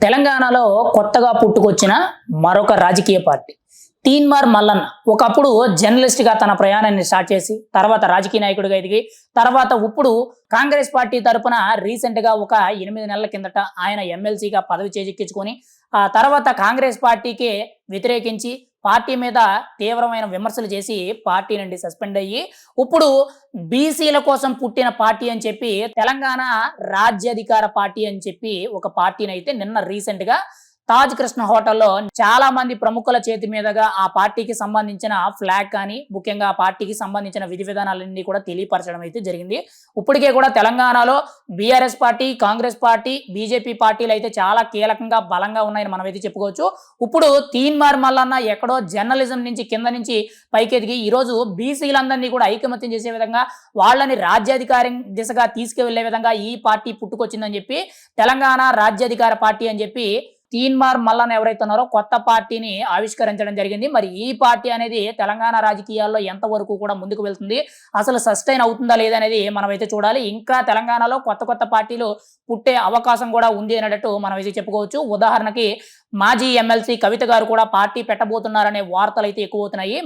తెలంగాణలో కొత్తగా పుట్టుకొచ్చిన మరొక రాజకీయ పార్టీ తీన్మార్ మల్లన్న. ఒకప్పుడు జర్నలిస్ట్ గా తన ప్రయాణాన్ని స్టార్ట్ చేసి తర్వాత రాజకీయ నాయకుడిగా ఎదిగి తర్వాత ఇప్పుడు కాంగ్రెస్ పార్టీ తరపున రీసెంట్ గా ఒక 8 నెలల కిందట ఆయన ఎమ్మెల్సీగా పదవి చేజిక్కించుకొని ఆ తర్వాత కాంగ్రెస్ పార్టీకి వ్యతిరేకించి పార్టీ మీద తీవ్రమైన విమర్శలు చేసి పార్టీ నుండి సస్పెండ్ అయ్యి ఇప్పుడు బీసీల కోసం పుట్టిన పార్టీ అని చెప్పి తెలంగాణ రాజ్యాధికార పార్టీ అని చెప్పి ఒక పార్టీని అయితే నిన్న రీసెంట్ గా తాజ్ కృష్ణ హోటల్లో చాలా మంది ప్రముఖుల చేతి మీదుగా ఆ పార్టీకి సంబంధించిన ఫ్లాగ్ కానీ ముఖ్యంగా ఆ పార్టీకి సంబంధించిన విధి విధానాలన్నీ కూడా తెలియపరచడం అయితే జరిగింది. ఇప్పటికే కూడా తెలంగాణలో BRS party, Congress party, BJP పార్టీలు అయితే చాలా కీలకంగా బలంగా ఉన్నాయని మనం అయితే చెప్పుకోవచ్చు. ఇప్పుడు తీన్మార్ మల్లన్న ఎక్కడో జర్నలిజం నుంచి కింద నుంచి పైకెదిగి ఈరోజు బీసీలందరినీ కూడా ఐకమత్యం చేసే విధంగా వాళ్ళని రాజ్యాధికారం దిశగా తీసుకువెళ్లే విధంగా ఈ పార్టీ పుట్టుకొచ్చిందని చెప్పి తెలంగాణ రాజ్యాధికార పార్టీ అని చెప్పి తీన్మార్ మల్లన్న ఎవరైతే ఉన్నారో కొత్త పార్టీని ఆవిష్కరించడం జరిగింది. మరి ఈ పార్టీ అనేది తెలంగాణ రాజకీయాల్లో ఎంతవరకు కూడా ముందుకు వెళ్తుంది, అసలు సస్టైన్ అవుతుందా లేదనేది మనం అయితే చూడాలి. ఇంకా తెలంగాణలో కొత్త కొత్త పార్టీలు పుట్టే అవకాశం కూడా ఉంది అనేటట్టు మనం అయితే చెప్పుకోవచ్చు. ఉదాహరణకి మాజీ ఎమ్మెల్సీ కవిత గారు కూడా పార్టీ పెట్టబోతున్నారనే వార్తలు అయితే ఎక్కువ అవుతున్నాయి.